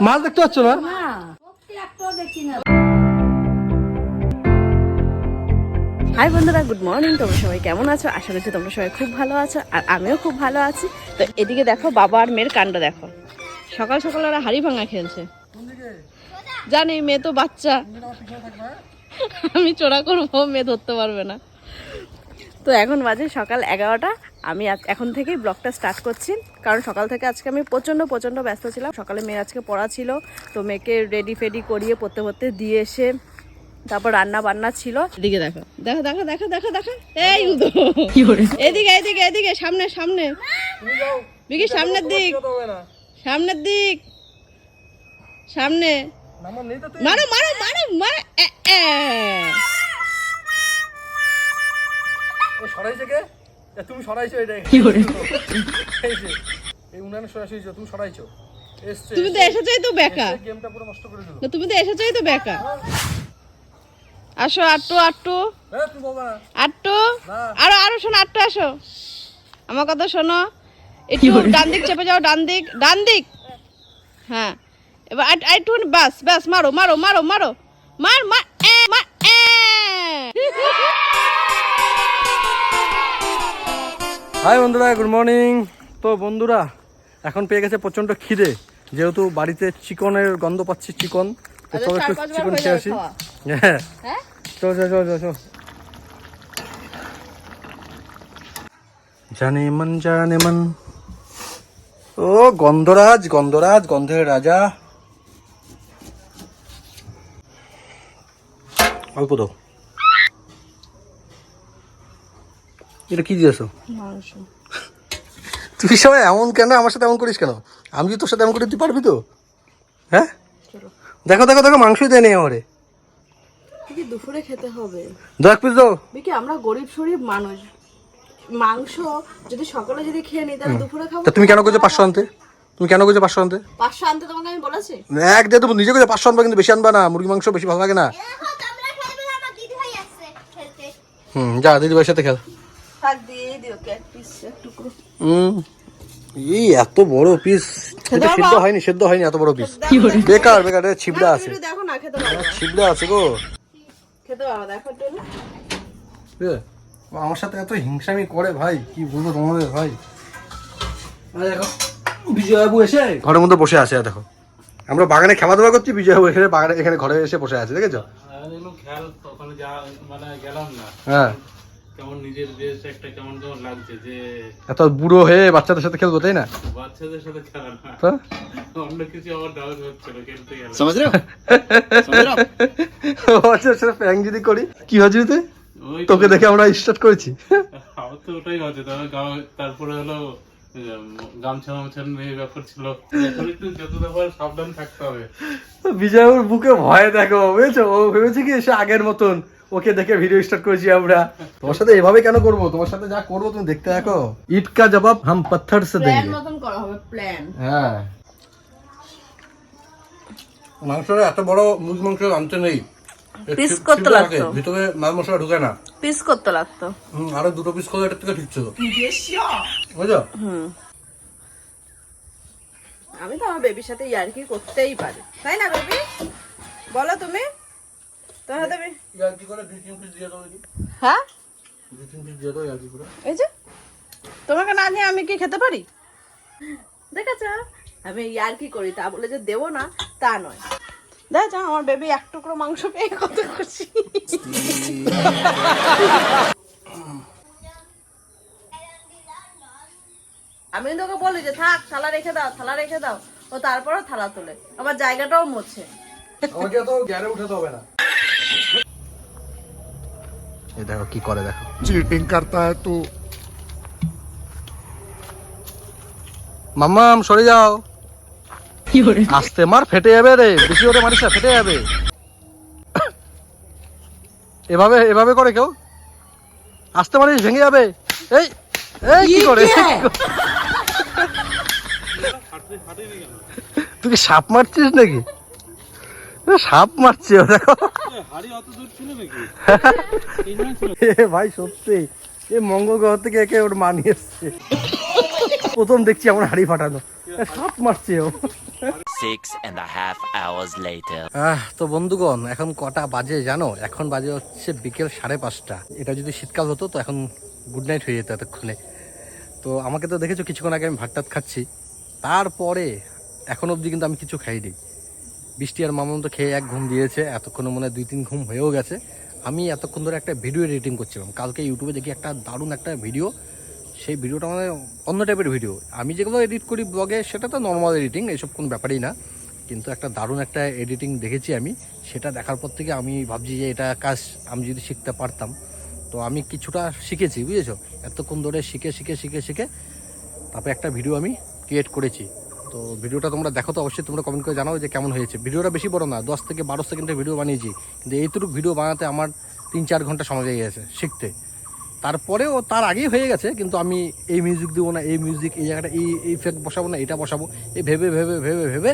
মাছ দেখতে পাচ্ছ না? হাই বন্ধুরা, গুড মর্নিং। তোমরা সবাই কেমন আছো? আশা করছি তোমরা সবাই খুব ভালো আছো, আর আমিও খুব ভালো আছি। তো এদিকে দেখো, বাবা আর মেয়ের কাণ্ড দেখো। সকাল সকাল ওরা হাড়ি ভাঙা খেলছে। জানি মেয়ে তো বাচ্চা, আমি চোরা করবো, মেয়ে ধরতে পারবে না। তো এখন বাজে সকাল 11টা। আমি এখন থেকেই ব্লগটা স্টার্ট করছি, কারণ সকাল থেকে আজকে আমি প্রচণ্ড ব্যস্ত ছিলাম। সকালে মেয়ে আজকে পড়া ছিল, তো মেয়েকে রেডি ফেডি করিয়ে পড়তে দিয়ে এসে তারপর রান্না বান্না ছিল। এদিকে দেখো দেখো দেখো দেখো দেখো দেখো, এই এদিকে এদিকে এদিকে, সামনে সামনে, বিকি সামনের দিক, সামনের দিক, সামনে, মারো মারো মারো মারো। সরাইছে কে? তুমি সরাইছো, এটা কি করে? এই উনানে সরাইছো, তুমি সরাইছো। তুমি তো এসেছই তো বেকা, গেমটা পুরো নষ্ট করে দিল। তুমি তো এসেছই তো বেকা। আসো আটটু আটটু আটটু, আরো আরো শোনো, আটটু আসো, আমার কথা শোনো। একটু ডান দিক চেপে যাও, ডান দিক, ডান দিক। হ্যাঁ, এবার একটু, বাস বাস, মারো মারো মারো মারো, মার মার মার। হাই বন্ধুরা, গুড মর্নিং। তো বন্ধুরা, এখন পেয়ে গেছে প্রচন্ড খিদে, যেহেতু বাড়িতে চিকনের গন্ধ পাচ্ছি, চিকন। তো চলো একটু চিকন খেয়ে আসি। হ্যাঁ, চল চল চল চল। জানে মন। ও গন্ধরাজ, গন্ধরাজ, গন্ধের রাজা। অল্প দাও। এটা কি দিয়েছো? মাংস। তুই সবাই এমন কেন আমার সাথে এমন করিস কেন? আমি যদি তোর সাথে এমন করে তুই পারবি তো? হ্যাঁ, দেখো দেখো দেখো, মাংসই দেয় নেই আমারে। কি দুপুরে খেতে হবে? 10 পিস দাও। বিকি, আমরা গরিব শরীফ মানুষ, মাংস যদি সকালে যদি খেয়ে নিই তাহলে দুপুরে খাবো। তা তুমি কেন কইছো 500 আনতে? তুমি কেন কইছো 500 আনতে? 500 আনতে তোমাকে আমি বলেছি? এক দিয়ে তুমি নিজে কইছো 500 আনবা, কিন্তু বেশি আনবা না, মুরগি মাংস বেশি ভালো লাগে না। যা দিদি ভাইয়ের সাথে খেল। থাক, দিয়ে দিও কে এক পিস, এক টুকরো। এই এত বড় পিস, এটা সেদ্ধ হয়নি এত বড় পিস। বেকার বেকার, এটা ছিবড়া আছে। দেখো না, খেতে পারো, ছিবড়া আছে গো। খেতে পারো, দেখো একটু না। ও আমার সাথে এত হিংসামি করে ভাই, কি বলবো তোমাদের ভাই। দেখো বিজয়বাবু এসে ঘরের মধ্যে বসে আছে, দেখো আমরা বাগানে খেলা ধোয়া করছি, বিজয়বাবু এখানে বাগানে, এখানে ঘরে এসে বসে আছে, দেখেছো? হ্যাঁ, কেমন নিজের দেশ একটা কেমন কেমন লাগছে যে এত বুড়ো হয়ে বাচ্চাদের সাথে খেলবো, তাই না? বাচ্চাদের সাথে খেলা না, তো অন্য কিছু আমার ডাউট হচ্ছিল খেলতে গেলে। বাচ্চাদের সাথে প্র্যাঙ্ক যদি করি, কি হচ্ছে তুই? ওই তোকে দেখে আমরা স্টার্ট করেছি। আমার তো ওটাই হচ্ছে, তারপরে হলো গামছা মামছা নিয়ে ব্যাপার ছিল। এখন একটু যত ব্যাপার সাবধান থাকতে হবে। বিজয়বাবুর বুকে ভয় দেখো, বুঝেছো? ও ভেবেছে কি সে আগের মতন, ওকে দেখে ভিডিও স্টার্ট করেছি আমরা। তোমার সাথে এভাবে কেন করবো? তোমার সাথে যা করবো তুমি দেখতে থাকো। ইট কা জবাব হাম পাথর সে দেंगे। প্ল্যান মতন করা হবে, প্ল্যান। হ্যাঁ, মাংসটা এত বড় মুরগি মাংস আনতে নেই, পিস করতে লাগতো, ভিতরে মাল মশলা ঢুকে না, পিস করতে লাগতো। আরো 2 পিস করলে এটা থেকে ঠিক ছিল, বুঝছো? আমি তো আমার বেবির সাথে ইয়ার্কি করতেই পারি, তাই না বেবি? বলো তুমি, তোমার হাতে ইয়ার্কি করে 2-3 পিস দিয়ে দাও দেখি। হ্যাঁ, 2-3 পিস দিয়ে দাও ইয়ার্কি করে। এই যে তোমাকে না দিয়ে আমি কি খেতে পারি? দেখেছো, আমি ইয়ার্কি করি, তা বলে যে দেবো না তা নয়। দেখো আমার বেবি এক টুকরো মাংস পেয়ে কত খুশি। আমি তোকে বলি যে থাক, থালা রেখে দাও, থালা রেখে দাও, ও তারপরও থালা তোলে, আমার জায়গাটাও মোছে। আমাকে তো গ্যারে উঠাতে হবে না। এই দেখো কি করে, দেখো चीटिंग करता है तू। মাম্মাম সরে যাও, আস্তে মার, ফেটে যাবে রে, বেশি ওরে মারিস না, ফেটে যাবে। এভাবে এভাবে করে কেউ? আস্তে মারিস, ভেঙে যাবে। এই এই কি করে? তুই কি সাপ মারছিস নাকি? সাপ মারছে, দেখো ভাই, সত্যি এই মঙ্গল গ্রহ থেকে একে ওর মানিয়ে এসছে। প্রথম দেখছি আমার হাড়ি ফাটানো, সাপ মারছে ও। 6.5 hours later. তো বন্ধুগণ এখন কটা বাজে জানো? এখন বাজে হচ্ছে বিকেল 5:30। এটা যদি শীতকাল হতো তো এখন গুড নাইট হয়ে যেত এতক্ষণে। তো আমাকে তো দেখেছো কিছুক্ষণ আগে আমি ভাত টাত খাচ্ছি, তারপরে এখন অবধি কিন্তু আমি কিছু খাইনি। বৃষ্টি আর মামুন তো খেয়ে এক ঘুম দিয়েছে, এতক্ষণে মনে হয় 2-3 ঘুম হয়েও গেছে। আমি এতক্ষণ ধরে একটা ভিডিও এডিটিং করছিলাম। কালকে ইউটিউবে দেখি একটা দারুণ একটা ভিডিও, সেই ভিডিওটা মানে অন্য টাইপের ভিডিও। আমি যেগুলো এডিট করি ব্লগে সেটা তো নর্মাল এডিটিং, এইসব কোনো ব্যাপারই না। কিন্তু একটা দারুণ একটা এডিটিং দেখেছি আমি, সেটা দেখার পর থেকে আমি ভাবছি যে এটা কাজ আমি যদি শিখতে পারতাম। তো আমি কিছুটা শিখেছি, বুঝেছো? এতক্ষণ ধরে শিখে শিখে শিখে শিখে তারপরে একটা ভিডিও আমি ক্রিয়েট করেছি। তো ভিডিওটা তোমরা দেখো, তো অবশ্যই তোমরা কমেন্ট করে জানাও যে কেমন হয়েছে। ভিডিওটা বেশি বড় না, 10 থেকে 12 সেকেন্ডের ভিডিও বানিয়েছি, কিন্তু এইটুকু ভিডিও বানাতে আমার 3-4 ঘন্টা সময় লেগে গেছে শিখতে। তারপরেও তার আগেই হয়ে গেছে, কিন্তু আমি এই মিউজিক দেবো না, এই মিউজিক এই জায়গাটা এই ইফেক্ট বসাবো না, এটা বসাবো, এই ভেবে ভেবে ভেবে ভেবে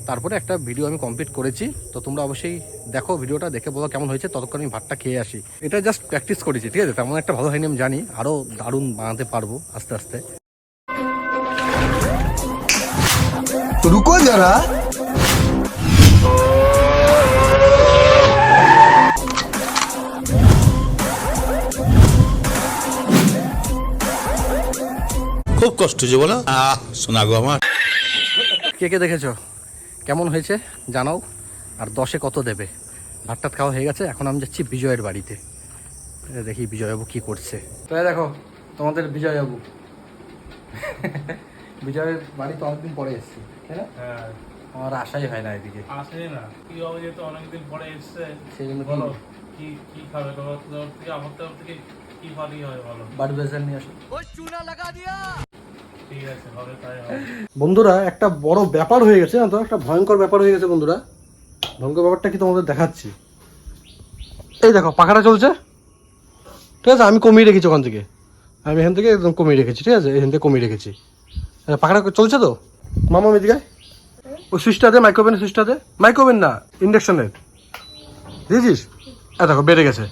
তারপরে একটা ভিডিও আমি কমপ্লিট করেছি। তো তোমরা অবশ্যই দেখো ভিডিওটা, দেখে বলো কেমন হয়েছে। ততক্ষণ আমি ভাতটা খেয়ে আসি। এটা জাস্ট প্র্যাকটিস করেছি, ঠিক আছে? তেমন একটা ভালো হয়নি আমি জানি, আরও দারুণ বানাতে পারবো আস্তে আস্তে। रुको जरा খুব কষ্ট যে বলো শোনা গো আমার। কে কে দেখেছো, কেমন হয়েছে জানাও। আর 10-এ কত দেবে? ভাতটাত খাওয়া হয়ে গেছে, এখন আমি যাচ্ছি বিজয়ের বাড়িতে। দেখি বিজয়বাবু কি করছে। তো এই দেখো তোমাদের বিজয়বাবু। বিজয়ের বাড়ি তো অনেকদিন পরে এসেছি, তাই না? হ্যাঁ, আমার আশাই হয় না এদিকে। আসেনি না, কি হবে, যেহেতু অনেকদিন পরে এসছে। সেই জন্য বলো কি কি খাবে তোমার তরফ থেকে, আমার তরফ থেকে কি ভালোই হয় বলো। বাড়ি বেজার নিয়ে আসো। ঠিক আছে, হবে তাই হবে। বন্ধুরা একটা বড় ব্যাপার হয়ে গেছে না, তো একটা ভয়ঙ্কর ব্যাপার হয়ে গেছে বন্ধুরা। ভয়ঙ্কর ব্যাপারটা কি তোমাদের দেখাচ্ছি। এই দেখো পাখাটা চলছে, ঠিক আছে? আমি কমিয়ে রেখেছি ওখান থেকে, আমি এখান থেকে একদম কমিয়ে রেখেছি, ঠিক আছে? এখান থেকে কমিয়ে রেখেছি। পাখাটা চলছে তো মামা এদিকে। ওই সুইচটা দে, মাইক্রোওভেনের সুইচটা দে। মাইক্রোওভেন না, ইন্ডাকশনের দিয়েছিস? দেখো বেড়ে গেছে।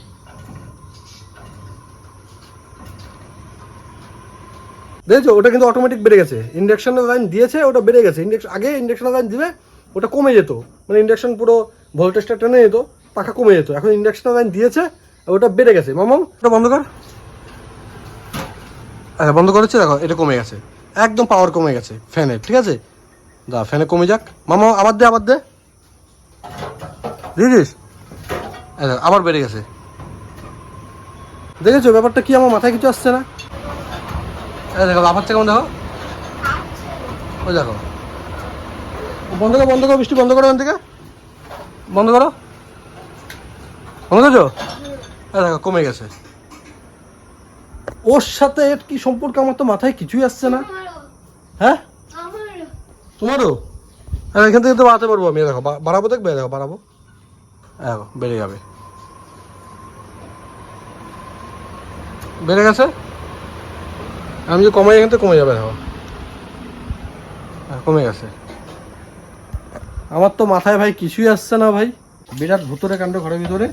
দেখেছো, ওটা কিন্তু অটোমেটিক বেড়ে গেছে। ইন্ডাকশনের লাইন দিয়েছে, ওটা বেড়ে গেছে। আগে ইন্ডাকশনের লাইন দিবে ওটা কমে যেত, মানে ইন্ডাকশন পুরো ভোল্টেজটা টেনে যেত, পাখা কমে যেত। এখন ইন্ডাকশনের লাইন দিয়েছে, ওটা বেড়ে গেছে। মামাম ওটা বন্ধ কর। আচ্ছা বন্ধ করেছে, দেখো এটা কমে গেছে, একদম পাওয়ার কমে গেছে ফ্যানের, ঠিক আছে? দা ফ্যানে কমে যাক। মামা আবার দে, আবার দে, বুঝেছিস? আবার বেড়ে গেছে। দেখেছো ব্যাপারটা কি? আমার মাথায় কিছু আসছে না। দেখো লাফাচ্ছে কেমন, দেখো ওই দেখো। বন্ধ করো, বন্ধ করো, বৃষ্টি বন্ধ করো, ওখান থেকে বন্ধ করো, বন্ধ করছো? দেখো কমে গেছে। ওর সাথে এর কি সম্পর্ক আমার তো মাথায় কিছুই আসছে না। হ্যাঁ তোমারও? এখান থেকে তো বাড়াতে পারবো আমি। দেখো বাড়াবো, দেখবে, দেখো বাড়াবো, দেখো বেড়ে যাবে, বেড়ে গেছে। আমি যে কমাই এখান থেকে কমে যাবে, দেখো কমে গেছে। আমার তো মাথায় ভাই কিছুই আসছে না ভাই, বিরাট ভুতুরে কাণ্ড ঘরের ভিতরে।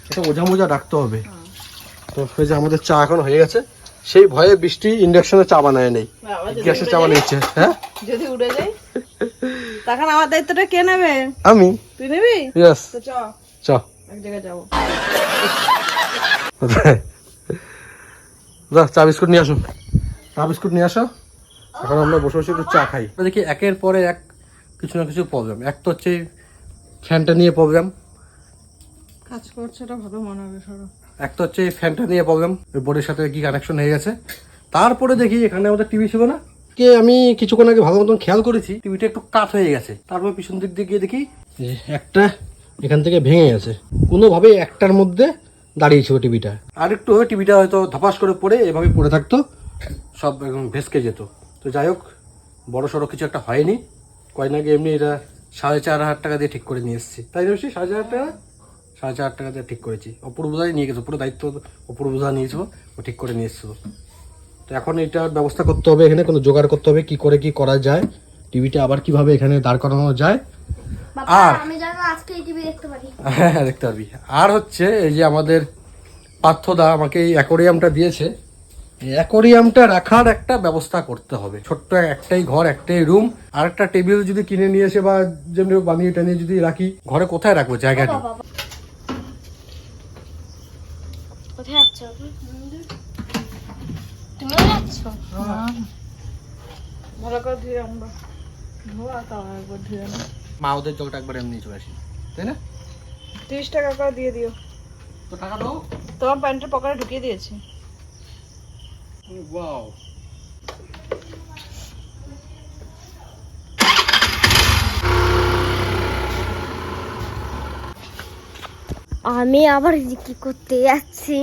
এটা ওঝা মোজা ডাকতে হবে। তো ওই যে আমাদের চা এখন হয়ে গেছে, সেই ভয়ে বৃষ্টি ইন্ডাকশনে চা বানায় নেই, গ্যাসে চা বানিয়েছে। হ্যাঁ যদি উড়ে যায় তখন আমার দায়িত্বটা কে নেবে? আমি। তুই নিবি? ইয়েস, তো চ চ এক জায়গায় যাবো। যা চা বিস্কুট নিয়ে আসো, চা বিস্কুট নিয়ে আসো। এখন আমরা বসে বসে একটু চা খাই। দেখি একের পরে এক কিছু না কিছু প্রবলেম। এক তো হচ্ছে ফ্যানটা নিয়ে প্রবলেম, কাজ করছে, এটা ভালো মনে হবে সরো। এক তো হচ্ছে ফ্যানটা নিয়ে প্রবলেম, ওই বোর্ডের সাথে কি কানেকশন হয়ে গেছে। তারপরে দেখি এখানে আমাদের টিভি ছিল না, কে আমি কিছুক্ষণ আগে ভালো মতন খেয়াল করেছি, টিভিটা একটু কাট হয়ে গেছে। তারপর পিছন দিক দিয়ে গিয়ে দেখি যে একটা এখান থেকে ভেঙে গেছে। কোনোভাবে একটার মধ্যে দাঁড়িয়েছিল টিভিটা, আর একটু হয়ে টিভিটা হয়তো ধপাস করে পড়ে এভাবে পড়ে থাকতো, সব একদম ভেসকে যেত। তো যাই হোক, বড় সড়ো কিছু একটা হয়নি। কয়দিন আগে এমনি এটা 4,500 টাকা দিয়ে ঠিক করে নিয়ে এসেছি, তাই না? 4,500 টাকা, 4,500 টাকা দিয়ে ঠিক করেছি। অপূর্বদাই নিয়ে গেছে, পুরো দায়িত্ব অপূর্বদা নিয়েছিল, ও ঠিক করে নিয়ে এসেছিল। তো এখন এটার ব্যবস্থা করতে হবে, এখানে কোনো জোগাড় করতে হবে কি করে কি করা যায়, টিভিটা আবার কিভাবে এখানে দাঁড় করানো যায়। আর আমি জানো আজকে এই টিভি দেখতে পারি। হ্যাঁ দেখতে পারবি। আর হচ্ছে এই যে আমাদের পার্থদা আমাকে এই অ্যাকোরিয়ামটা দিয়েছে, অ্যাকোরিয়ামটা রাখার একটা ব্যবস্থা করতে হবে। ছোট্ট একটাই ঘর, একটাই রুম, আর একটা টেবিল যদি কিনে নিয়ে এসে বা যেমনি বানিয়ে টানিয়ে যদি রাখি, ঘরে কোথায় রাখবো জায়গা নেই। কোথায় যাচ্ছ তুমিও যাচ্ছ? ভালো করে ধুয়ে আনবো, ধোয়া তাও একবার ধুয়ে আনো। মা ওদের জলটা একবার এমনি চলে আসি, তাই না? 30 টাকা করে দিয়ে দিও। তো টাকা দাও। তোমার প্যান্টের পকেটে ঢুকিয়ে দিয়েছি। ওয়াও, আমি আবার কি করতে যাচ্ছি?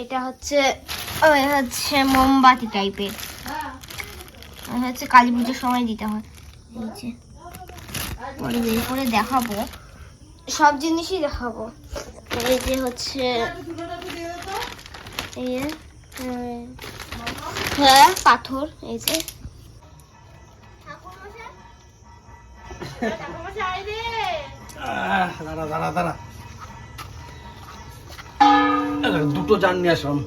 এটা হচ্ছে মোমবাতি টাইপের, হচ্ছে কালী পুজোর সময় দিতে হয়। এই যে পরে বের করে দেখাবো, সব জিনিসই দেখাবো। এই যে হচ্ছে এই যে, হ্যাঁ পাথর, এই যে দাঁড়া দাঁড়া দাঁড়া, দুটো জার নিয়ে আসলাম।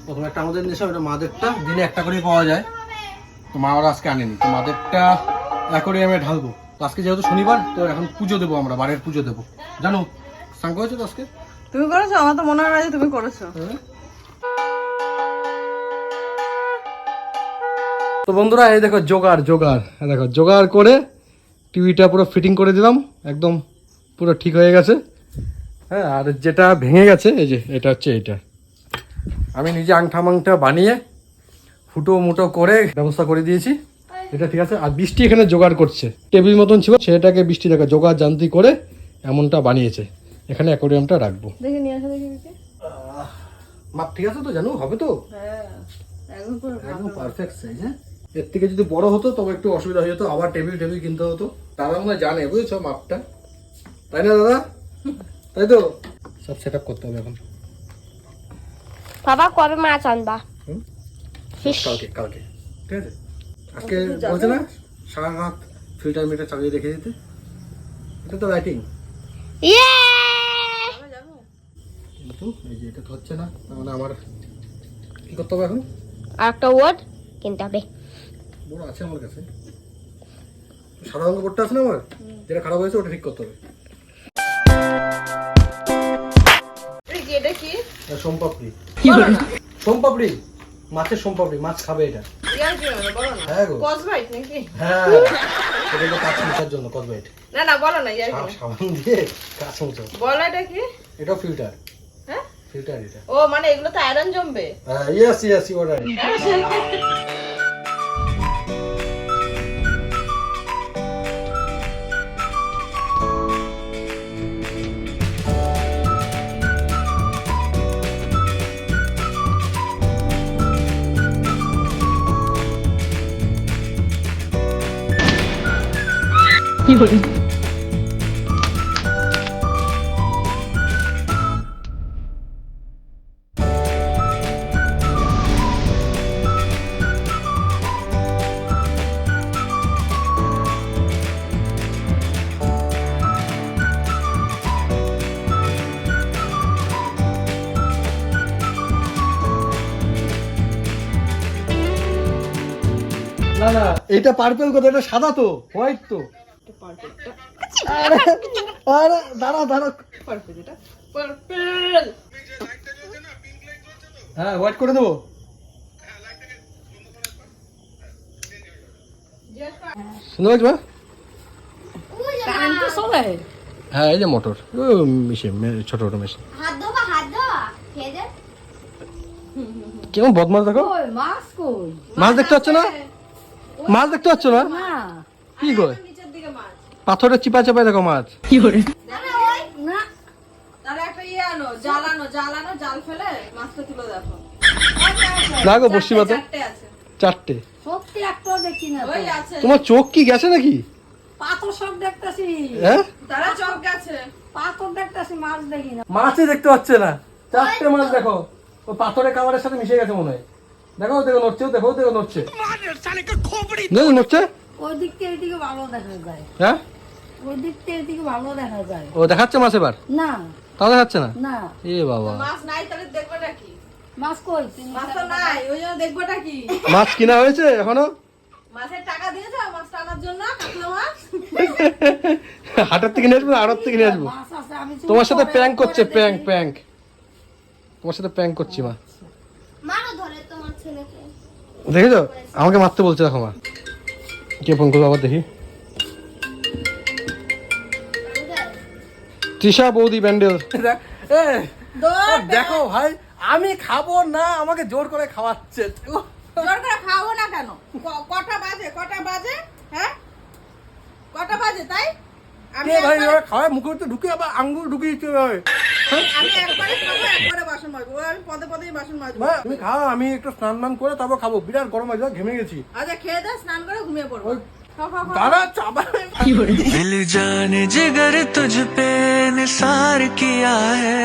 প্রথমে একটা আমাদের নিয়ে আসলাম, এটা মাদেরটা, দিনে একটা করেই পাওয়া যায়। তো মা ওরা আজকে আনেনি, তো মাদেরটা অ্যাকোরিয়ামে ঢালবো। তো আজকে যেহেতু শনিবার, তো এখন পুজো দেবো, আমরা বাড়ির পুজো দেবো। জানো স্নান করেছো তো আজকে? তুমি করেছো? আমার তো মনে হয় না যে তুমি করেছো। তো বন্ধুরা এই দেখো জোগাড় জোগাড়, দেখো জোগাড় করে টিভিটা পুরো ফিটিং করে দিলাম, একদম পুরো ঠিক হয়ে গেছে। হ্যাঁ, আর যেটা ভেঙে গেছে এই যে এটা হচ্ছে এইটা, আমি নিজে আংটা মাংটা বানিয়ে ফুটো মুটো করে ব্যবস্থা করে দিয়েছি। এটা ঠিক আছে। আর বৃষ্টি এখানে জোগাড় করছে, টেবিল মতন ছিল সেটাকে বৃষ্টি দেখো জোগাড় জান্তি করে এমনটা বানিয়েছে। এখানে অ্যাকোরিয়ামটা রাখবো। দেখে নিয়ে আসো, দেখি দেখি। মাপ ঠিক আছে তো? জানো হবে তো? হ্যাঁ, একদম একদম পারফেক্ট সাইজ। হ্যাঁ, এর থেকে যদি বড় হতো তবে একটু অসুবিধা হয়ে যেত, আবার টেবিল টেবিল কিনতে হতো। দাদা মনে হয় জানে, বুঝেছো মাপটা, তাই না দাদা? তাই তো, সব সেট আপ করতে হবে এখন। বাবা কবে মাছ আনবা? কালকে কালকে ঠিক আছে। আজকে বলছে না সারা রাত ফিল্টার মিটার চালিয়ে রেখে দিতে, এটা তো লাইটিং। ইয়ে কিন্তু এই যে এটা তো হচ্ছে না, তার মানে আমার কি করতে হবে এখন? আর একটা ওয়ার্ড কিনতে হবে। বড় আছে আমার কাছে, সাদা রঙের বোর্ডটা আছে না আমার, যেটা খারাপ হয়েছে ওটা ঠিক করতে হবে। এটা কি? সোমপাপড়ি, সোমপাপড়ি, মাছের সোমপাপড়ি, মাছ খাবে এটা। ইয়ার কি মানে বলো না? হ্যাঁ গো, কসবাইট নাকি? হ্যাঁ এটা তো কাঁচ মোছার জন্য কসবাইট, না না বলো না, ইয়ার কি না? সাবান দিয়ে কাঁচ মোছা। বলো এটা কি? এটাও ফিল্টার। হ্যাঁ, ফিল্টার এটা। ও মানে এগুলো তো আয়রন জমবে। হ্যাঁ, yes yes you are right. না না, এটা পার্পল কথা, এটা সাদা তো, হোয়াইট তো। আরে আরে দাঁড়া দাঁড়া, পার্পল, এটা পার্পল। হ্যাঁ হোয়াইট করে দেবো। শুনতে পাচ্ছ? কারেন্ট তো চলে। হ্যাঁ এই যে মোটর, মেশিন, ছোট ছোট মেশিন। হাত ধোবা, হাত ধোবা, খেয়ে দে। কেমন বদমাস দেখো, মাছ কই? মাছ দেখতে পাচ্ছ না? মাছ দেখতে পাচ্ছ না? কি গো, নিচের দিকে মাছ। পাথরের চিপা চাপায় দেখো মাছ। না, তাহলে একটা ইয়ে আনো, জাল আনো, জাল ফেলে মাছটা তুলে দেখো। দেখো বসি পাতা চারটে আছে। চারটে। সত্যি একটাও দেখছি না তো। ওই আছে। তোমার চোখ কি গেছে নাকি? পাথর সব দেখতেছি, হ্যাঁ, তারা চোখ গেছে। পাথর দেখতেছি, মাছ দেখি না। মাছই দেখতে পাচ্ছে না, চারটে মাছ দেখো। ও পাথরের খাবারের সাথে মিশে গেছে মনে হয়। দেখো দেখো নড়ছে, দেখো দেখো নড়ছে, দেখো নড়ছে। ওই দিক থেকে এদিকে ভালো দেখা যায়, হ্যাঁ, ওই দিক থেকে এদিকে ভালো দেখা যায়। ও দেখাচ্ছে মাছ এবার। না তাও দেখাচ্ছে না? না এ বাবা, মাছ নাই তাহলে দেখবোটা কি? মাছ কই মাছ তো নাই, ওই জন্য দেখবোটা কি? মাছ কিনা হয়েছে এখনো? মাছের টাকা দিয়েছো মাছ টানার জন্য, কাতলা মাছ? হাটের থেকে নিয়ে আসবো, আড়ত থেকে নিয়ে আসবো? মাছ আছে আমি তোমার সাথে প্র্যাঙ্ক করছে, প্র্যাঙ্ক তোমার সাথে প্র্যাঙ্ক করছি মা। মারো ধরে তোমার ছেলেকে। দেখেছো আমাকে মারতে বলছে, দেখো মা। কে ফোন করবো আবার দেখি। তৃষা বৌদি ব্যান্ডেল। দেখো ভাই, আমি খাবো না, আমাকে জোর করে খাওয়াচ্ছে। জোর করে খাবো না কেন? কটা বাজে হ্যাঁ, কটা বাজে তাই? কে ভাই খাওয়ায় মুখে তো ঢুকে আবার আঙ্গুল ঢুকিয়ে দিতে হবে। আমি একবারে খাবো, একবারে বাসন মাজবো। আমি পদে পদেই বাসন মাজবো। মা তুমি খাও, আমি একটু স্নান করে তারপর খাবো। বিরাট গরম আছে, ঘেমে গেছি। আচ্ছা খেয়ে দে, স্নান করে ঘুমিয়ে পড়বো। খাও, খাও, খাও। দাদা চাবা। दिल जाने जिगर तुझ पे निसार किया है,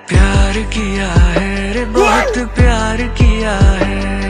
प्यार किया है रे बहुत प्यार किया है।